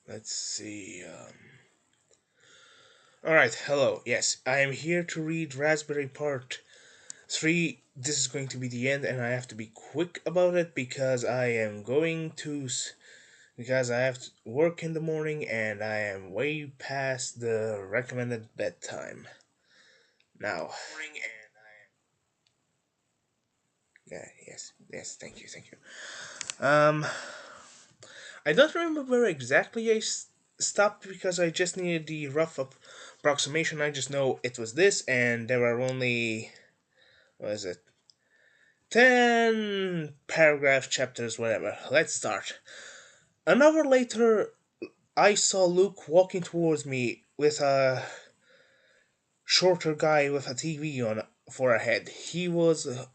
Let's see. Alright, hello. Yes, I am here to read Raspberry Part 3. This is going to be the end, and I have to be quick about it because I am going to. Because I have to work in the morning and I am way past the recommended bedtime. Now. Yeah, yes, thank you. Um, I don't remember where exactly stopped because I just needed the rough approximation. I just know it was this, and there are only what is it? 10 paragraph chapters, whatever. Let's start. An hour later, I saw Luke walking towards me with a shorter guy with a TV on for a head. He was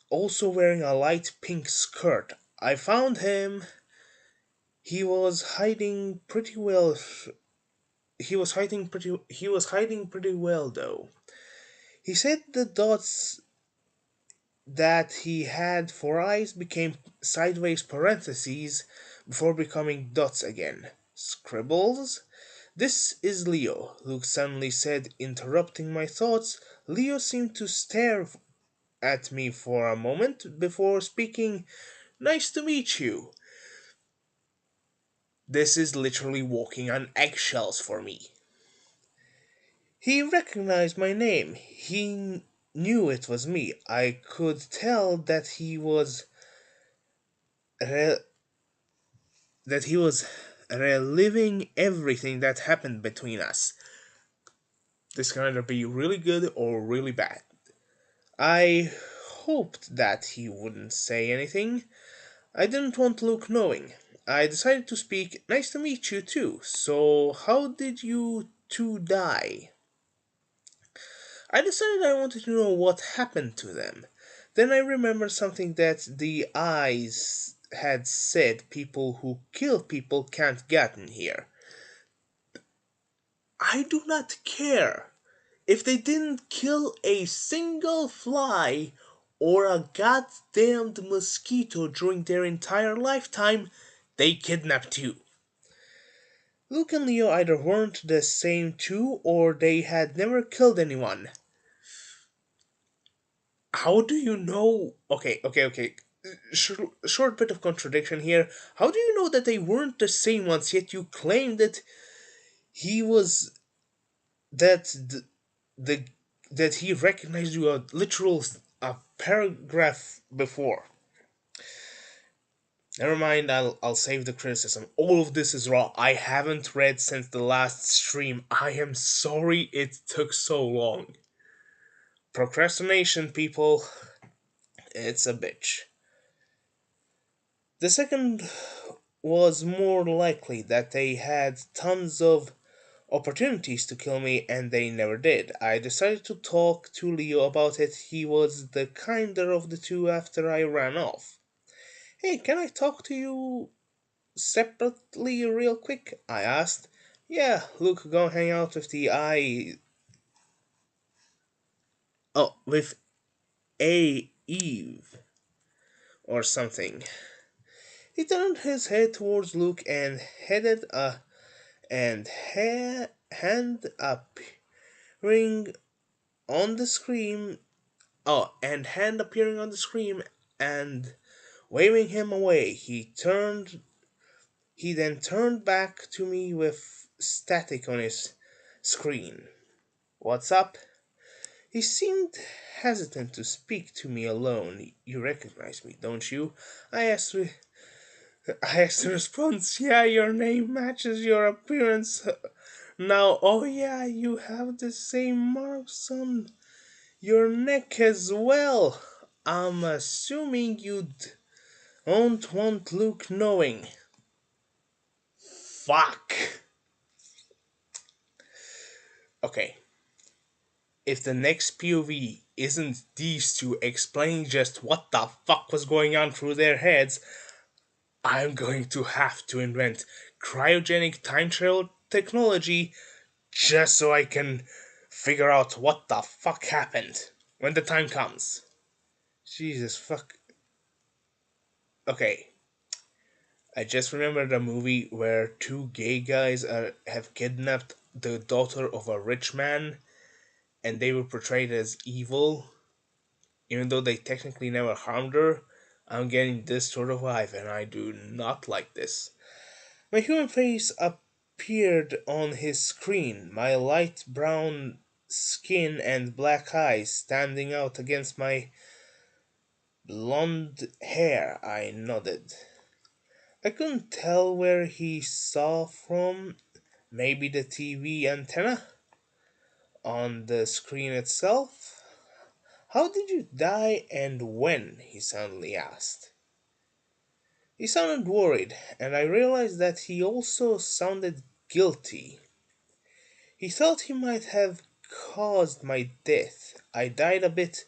also wearing a light pink skirt. I found him. He was hiding pretty well. He was hiding pretty well though. He said the dots that he had for eyes became sideways parentheses before becoming dots again. Scribbles? This is Leo, Luke suddenly said, interrupting my thoughts. Leo seemed to stare at me for a moment before speaking. Nice to meet you. This is literally walking on eggshells for me. He recognized my name. He knew it was me. I could tell re- that he was reliving everything that happened between us. This can either be really good or really bad. I hoped that he wouldn't say anything. I didn't want Luke knowing. I decided to speak. Nice to meet you too. So, how did you two die? I decided I wanted to know what happened to them. Then I remembered something that the eyes had said people who kill people can't get in here. I do not care. If they didn't kill a single fly or a goddamned mosquito during their entire lifetime, they kidnapped you. Luke and Leo either weren't the same two or they had never killed anyone. How do you know? Okay. Short bit of contradiction here. How do you know that they weren't the same ones, yet you claim that he was that the that he recognized you a literal a paragraph before? Never mind, I'll save the criticism. All of this is raw. I haven't read since the last stream. I am sorry it took so long. Procrastination, people, it's a bitch. The second was more likely that they had tons of opportunities to kill me and they never did. I decided to talk to Leo about it. He was the kinder of the two after I ran off. Hey, can I talk to you separately real quick? I asked. Yeah, Luke, go hang out with the I. Oh, with A. Eve. Or something. He turned his head towards Luke and headed hand appearing on the screen. Oh, and hand appearing on the screen and waving him away. He then turned back to me with static on his screen. What's up? He seemed hesitant to speak to me alone. You recognize me, don't you? I asked. I asked in response. Yeah, your name matches your appearance. Now, oh yeah, you have the same marks on your neck as well. I'm assuming you don't want Luke knowing. Fuck. Okay, if the next POV isn't these two explaining just what the fuck was going on through their heads, I'm going to have to invent cryogenic time travel technology just so I can figure out what the fuck happened when the time comes. Jesus fuck. Okay, I just remembered a movie where two gay guys have kidnapped the daughter of a rich man, and they were portrayed as evil, even though they technically never harmed her. I'm getting this sort of vibe, and I do not like this. My human face appeared on his screen, my light brown skin and black eyes standing out against my blonde hair. I nodded. I couldn't tell where he saw from. Maybe the TV antenna on the screen itself? How did you die and when? He suddenly asked. He sounded worried, and I realized that he also sounded guilty. He thought he might have caused my death. I died a bit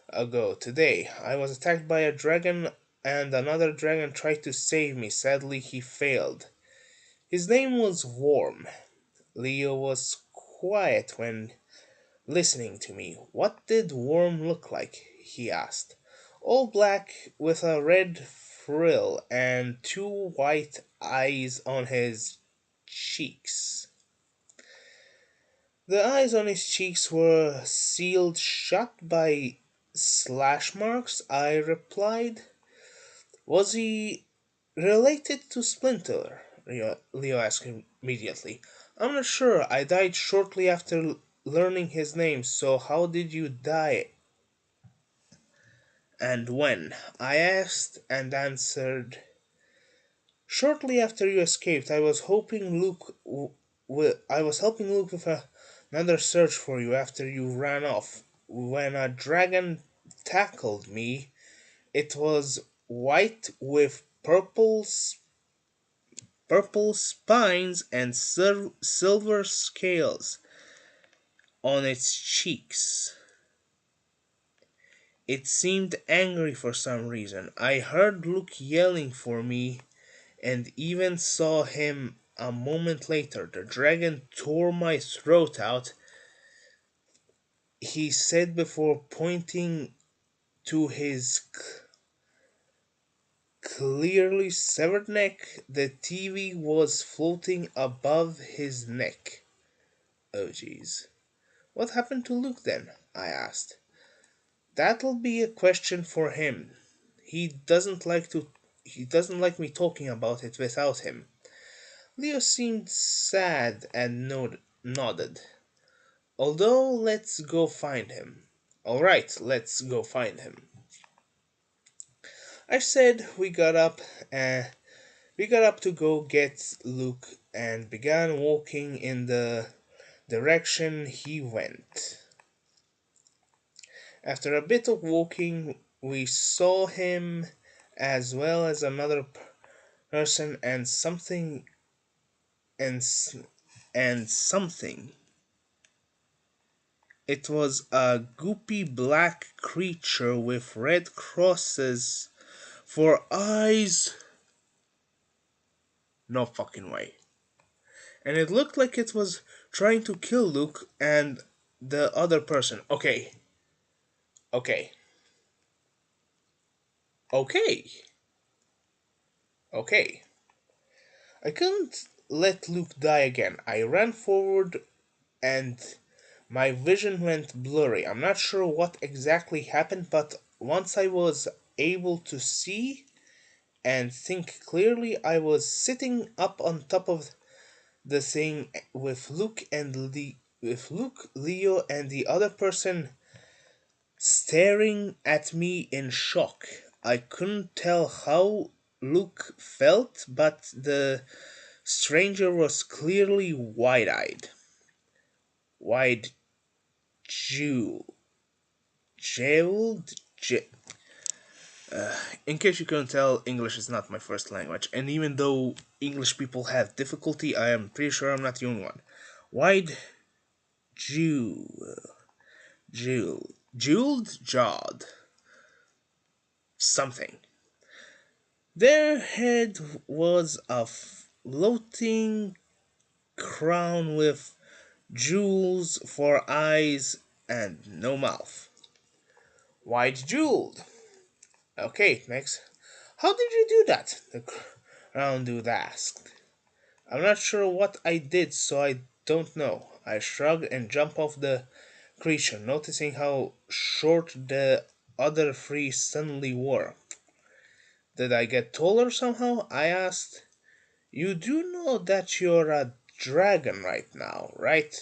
ago today. I was attacked by a dragon, and another dragon tried to save me. Sadly, he failed. His name was Worm. Leo was quiet when listening to me. What did Worm look like? He asked. All black with a red frill and two white eyes on his cheeks. The eyes on his cheeks were sealed shut by slash marks, I replied. Was he related to Splinter? Leo asked immediately. I'm not sure. I died shortly after learning his name, so how did you die? And when? I asked and answered. Shortly after you escaped, I was helping Luke with another search for you after you ran off. When a dragon tackled me, it was white with purple spines and silver scales on its cheeks. It seemed angry for some reason. I heard Luke yelling for me and even saw him a moment later. The dragon tore my throat out, he said before pointing to his clearly severed neck. The TV was floating above his neck. Oh jeez. What happened to Luke then? I asked. That'll be a question for him. He doesn't like me talking about it without him. Leo seemed sad and nodded. Although, let's go find him. Alright, let's go find him. I said we got up to go get Luke and began walking in the direction he went. After a bit of walking, we saw him as well as another person and something. It was a goopy black creature with red crosses for eyes. No fucking way. And it looked like it was trying to kill Luke and the other person. Okay. Okay. Okay. Okay. I couldn't let Luke die again. I ran forward and my vision went blurry. I'm not sure what exactly happened, but once I was able to see and think clearly, I was sitting up on top of the thing with Luke, Leo, and the other person staring at me in shock. I couldn't tell how Luke felt, but the stranger was clearly wide-eyed. Wide jeweled. Jeweled? In case you couldn't tell, English is not my first language, and even though English people have difficulty, I am pretty sure I'm not the only one. Wide jewel, jeweled, jawed, something. Their head was a floating crown with jewels for eyes and no mouth. Wide jeweled. Okay, next. How did you do that? Roundude asked. I'm not sure what I did, so I don't know. I shrugged and jumped off the creature, noticing how short the other three suddenly were. Did I get taller somehow? I asked. You do know that you're a dragon right now, right?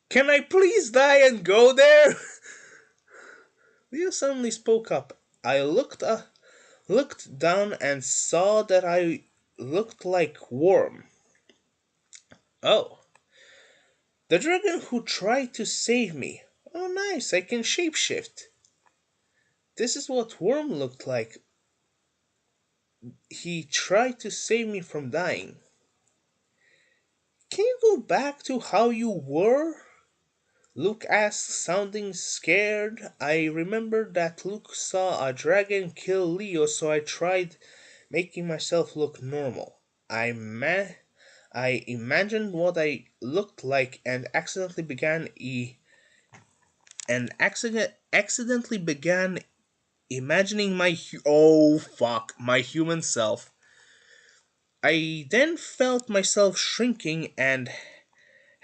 Can I please die and go there? Leo suddenly spoke up. I looked down and saw that I looked like Worm. Oh, the dragon who tried to save me. Oh, nice, I can shapeshift. This is what Worm looked like. He tried to save me from dying. Can you go back to how you were? Luke asked, sounding scared. I remembered that Luke saw a dragon kill Leo, so I tried making myself look normal. I imagined what I looked like and accidentally began imagining my human self. I then felt myself shrinking and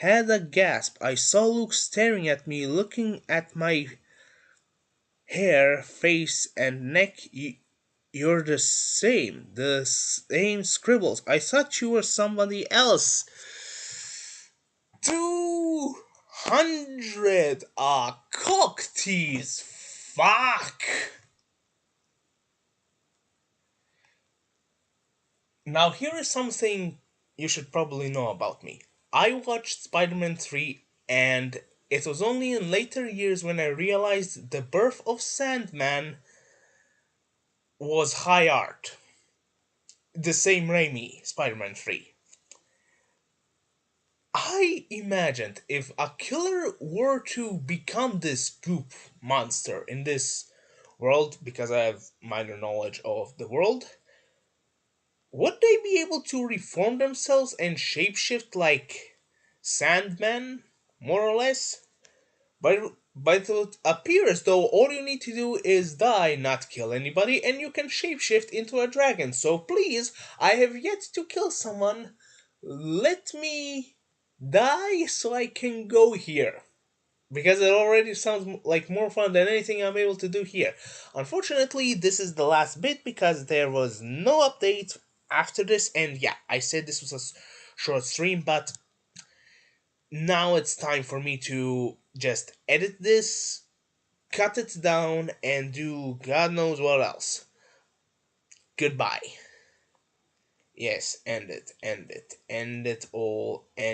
had a gasp. I saw Luke staring at me, looking at my hair, face, and neck. You're the same scribbles. I thought you were somebody else. 200 cocktease. Fuck. Now, here is something you should probably know about me. I watched Spider Man 3, and it was only in later years when I realized the birth of Sandman was high art. The same Raimi Spider Man 3. I imagined if a killer were to become this goop monster in this world, because I have minor knowledge of the world, would they be able to reform themselves and shapeshift like Sandman, more or less? But it would appear as though all you need to do is die, not kill anybody, and you can shapeshift into a dragon. So please, I have yet to kill someone. Let me die so I can go here. Because it already sounds like more fun than anything I'm able to do here. Unfortunately, this is the last bit because there was no update after this, and yeah, I said this was a short stream, but now it's time for me to just edit this, cut it down, and do God knows what else. Goodbye. Yes, end it all, end